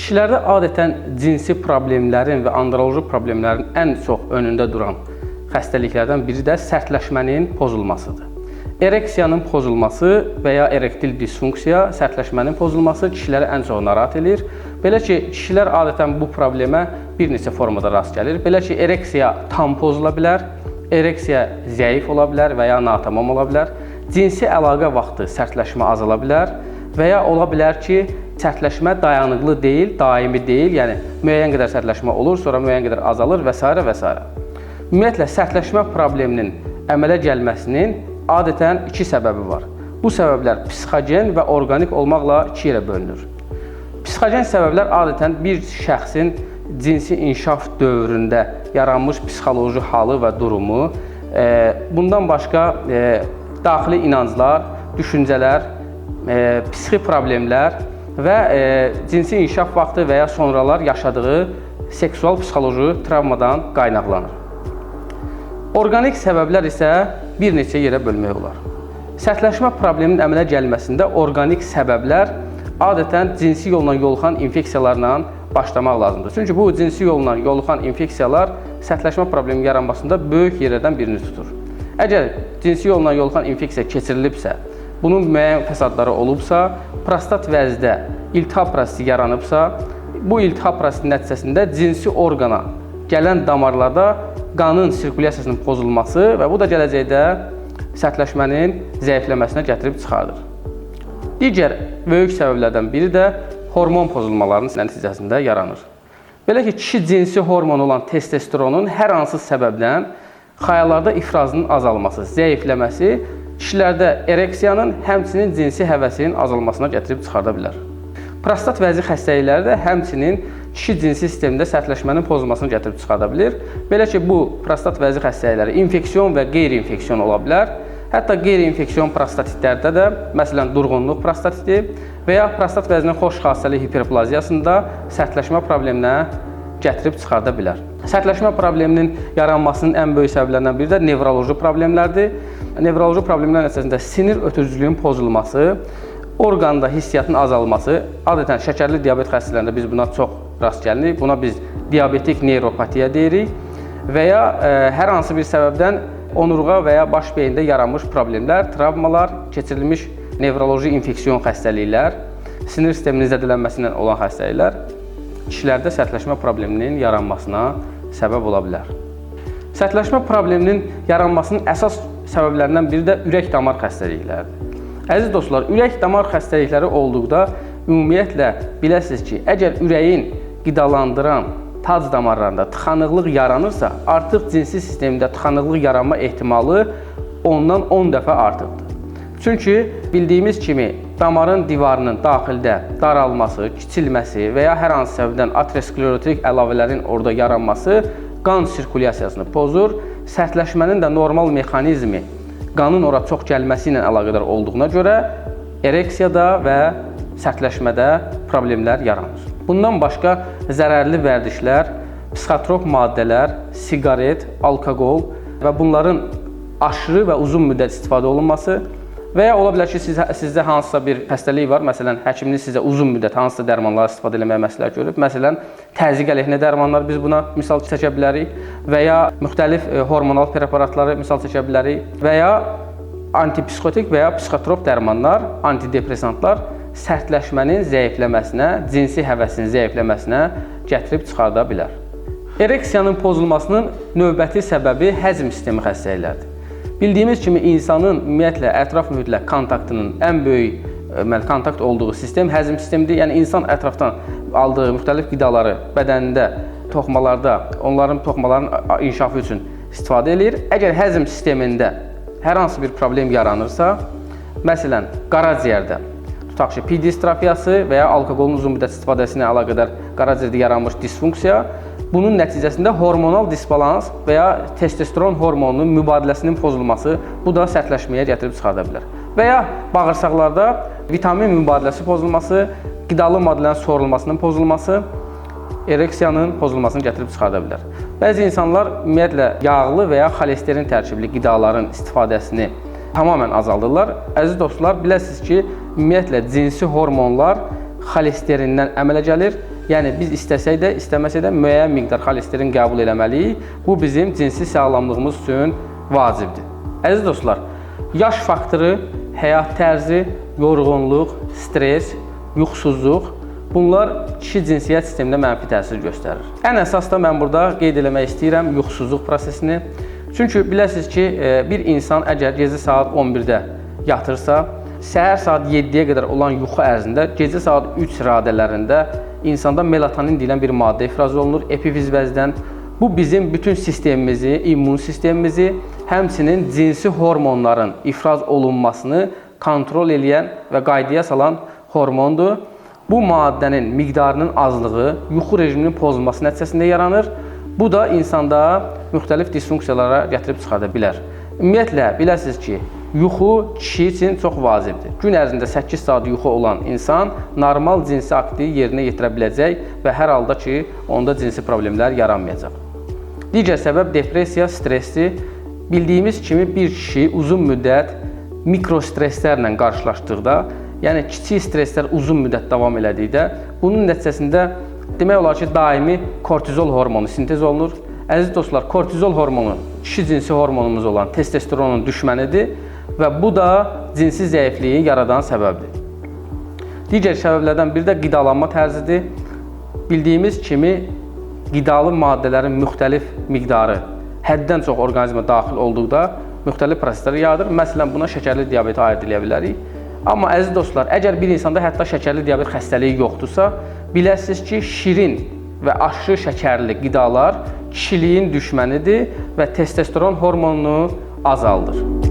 Kişilərdə adətən cinsi problemlərin və androloji problemlərin ən çox önündə duran xəstəliklərdən biri də sərtləşmənin pozulmasıdır. Ereksiyanın pozulması və ya erektil disfunksiya, sərtləşmənin pozulması kişiləri ən çox narahat edir. Belə ki, kişilər adətən bu problemə bir neçə formada rast gəlir. Belə ki, ereksiya tam pozula bilər, ereksiya zəif ola bilər və ya natamam ola bilər. Cinsi əlaqə vaxtı sərtləşmə azala bilər və ya ola bilər ki, sərtləşmə dayanıqlı deyil, daimi deyil, yəni müəyyən qədər sərtləşmə olur, sonra müəyyən qədər azalır və s. və s. Ümumiyyətlə, sərtləşmə probleminin əmələ gəlməsinin adətən iki səbəbi var. Bu səbəblər psixogen və orqanik olmaqla iki yerə bölünür. Psixogen səbəblər adətən bir şəxsin cinsi inkişaf dövründə yaranmış psixoloji halı və durumu, bundan başqa daxili inanclar, düşüncələr, psixi problemlər və cinsi inkişaf vaxtı və ya sonralar yaşadığı seksual psixoloji travmadan qaynaqlanır. Orqanik səbəblər isə bir neçə yerə bölmək olar. Sərtləşmə probleminin əmələ gəlməsində orqanik səbəblər adətən cinsi yolla yoluxan infeksiyalarla başlamaq lazımdır. Çünki bu cinsi yolla yoluxan infeksiyalar sərtləşmə probleminin yaranmasında böyük yerlərdən birini tutur. Əgər cinsi yolla yoluxan infeksiya keçirilibsə, bunun müəyyən fəsadları olubsa, prostat vəzdə iltihab prosesi yaranıbsa, bu iltihab prosesi nəticəsində cinsi orqana gələn damarlarda qanın sirkulyasiyasının pozulması və bu da gələcəkdə sərtləşmənin zəifləməsinə gətirib çıxardır. Digər böyük səbəblərdən biri də hormon pozulmalarının nəticəsində yaranır. Belə ki, kişi cinsi hormon olan testosteronun hər hansı səbəbdən xəyallarda ifrazının azalması, zəifləməsi kişilərdə ereksiyanın, həmçinin cinsi həvəsinin azalmasına gətirib çıxarda bilər. Prostat vəzi xəstəlikləri də həmçinin kişi cinsi sistemində sərtləşmənin pozulmasını gətirib çıxarda bilir. Belə ki, bu prostat vəzi xəstəlikləri infeksiyon və qeyri-infeksiyon ola bilər. Hətta qeyri-infeksiyon prostatitlərdə də, məsələn, durğunluq prostatiti və ya prostat vəzinin xoş xassəli hiperplaziyasında sərtləşmə probleminə gətirib çıxarda bilər. Sərtləşmə probleminin yaranmasının ən böyük səbəblərindən biri də nevroloji problemlərdir. Nevroloji problemlər nəticəsində sinir ötürücülüyün pozulması, orqanda hissiyatın azalması, adətən şəkərli diabet xəstələrində biz buna çox rast gəlirik. Buna biz diabetik neyropatiya deyirik və ya hər hansı bir səbəbdən onurğa və ya baş beyində yaranmış problemlər, travmalar, keçirilmiş nevroloji infeksiyon xəstəliklər, sinir sisteminin zədələnməsindən olan xəstəliklər kişilərdə sərtləşmə probleminin yaranmasına səbəb ola bilər. Sərtləşmə probleminin yaranmasının əsas səbəblərindən biri də ürək-damar xəstəlikləridir. Əziz dostlar, ürək-damar xəstəlikləri olduqda ümumiyyətlə biləsiniz ki, əgər ürəyin qidalandıran tac damarlarında tıxanıqlıq yaranırsa, artıq cinsi sistemdə tıxanıqlıq yaranma ehtimalı ondan 10 dəfə artıqdır. Çünki bildiyimiz kimi damarın divarının daxildə daralması, kiçilməsi və ya hər hansı səbəbdən aterosklerotik əlavələrin orada yaranması qan sirkulyasiyasını pozur, sərtləşmənin də normal mexanizmi qanın ora çox gəlməsi ilə əlaqədar olduğuna görə ereksiyada və sərtləşmədə problemlər yaranır. Bundan başqa zərərli vərdişlər, psixotrop maddələr, siqaret, alkoqol və bunların aşırı və uzun müddət istifadə olunması və ya ola bilər ki, sizdə hansısa bir xəstəlik var, məsələn, həkiminiz sizə uzun müddət hansısa dərmanlar istifadə etməyə məsləhət görüb, məsələn, təzyiq əleyhinə dərmanlar biz buna misal çəkə bilərik və ya müxtəlif hormonal preparatları misal çəkə bilərik və ya antipsixotik və ya psixotrop dərmanlar, antidepressantlar sərtləşmənin zəifləməsinə, cinsi həvəsin zəifləməsinə gətirib çıxarda bilər. Ereksiyanın pozulmasının növbəti səbəbi həzm sistemi xəstəlikləridir. Bildiyimiz kimi insanın ümumiyyətlə ətraf mühitlə kontaktının ən böyük kontakt olduğu sistem həzm sistemidir. Yəni insan ətrafdan aldığı müxtəlif qidaları bədənində, toxumalarda, onların toxumaların inkişafı üçün istifadə edir. Əgər həzm sistemində hər hansı bir problem yaranırsa, məsələn, qaraciyərdə, tutaq ki, pid distrofiyası və ya alkoqolun uzun müddət istifadəsinə əlaqədar qaraciyərdə yaranmış disfunksiya, bunun nəticəsində hormonal disbalans və ya testosteron hormonunun mübadiləsinin pozulması, bu da sərtləşməyə gətirib çıxarda bilər. Və ya bağırsaqlarda vitamin mübadiləsi pozulması, qidalı maddələrin sorulmasının pozulması, ereksiyanın pozulmasını gətirib çıxarda bilər. Bəzi insanlar ümumiyyətlə yağlı və ya xolesterin tərkibli qidaların istifadəsini tamamilə azaldırlar. Əziz dostlar, biləsiniz ki, ümumiyyətlə cinsi hormonlar xolesterindən əmələ gəlir Yəni biz istəsək də, istəməsək də müəyyən miqdar xolesterin qəbul etməliyik. Bu bizim cinsi sağlamlığımız üçün vacibdir. Əziz dostlar, yaş faktoru, həyat tərzi, yorğunluq, stress, yuxusuzluq bunlar kişi cinsiyyət sistemində mənfi təsir göstərir. Ən əsas da mən burada qeyd etmək istəyirəm yuxusuzluq prosesini. Çünki biləsiniz ki, bir insan əgər gecə saat 11-də yatırsa, səhər saat 7-yə qədər olan yuxu ərzində gecə saat 3 radələrində insanda melatonin deyilən bir maddə ifraz olunur epifiz vəzdən. Bu bizim bütün sistemimizi, immun sistemimizi, həmçinin cinsi hormonların ifraz olunmasını kontrol edən və qaydaya salan hormondur. Bu maddənin miqdarının azlığı yuxu rejiminin pozulması nəticəsində yaranır. Bu da insanda müxtəlif disfunksiyalara gətirib çıxarda bilər. Ümumiyyətlə, biləsiniz ki, yuxu kişi üçün çox vacibdir. Gün ərzində 8 saat yuxu olan insan normal cinsi akti yerinə yetirə biləcək və hər halda ki, onda cinsi problemlər yaranmayacaq. Digər səbəb depressiya, stressdir. Bildiyimiz kimi bir kişi uzun müddət mikrostreslərlə qarşılaşdıqda, yəni kiçik stresslər uzun müddət davam elədikdə, bunun nəticəsində demək olar ki, daimi kortizol hormonu sintez olunur. Əziz dostlar, kortizol hormonu kişi cinsi hormonumuz olan testosteronun düşmənidir və bu da cinsi zəifliyi yaradan səbəbdir. Digər səbəblərdən biri də qidalanma tərzidir. Bildiyimiz kimi, qidalı maddələrin müxtəlif miqdarı həddən çox orqanizmə daxil olduqda müxtəlif proseslər yaradır. Məsələn, buna şəkərli diabeti aid edə bilərik. Amma əziz dostlar, əgər bir insanda hətta şəkərli diabet xəstəliyi yoxdursa, biləsiniz ki, şirin və aşırı şəkərli qidalar kişiliyin düşmənidir və testosteron hormonunu azaldır.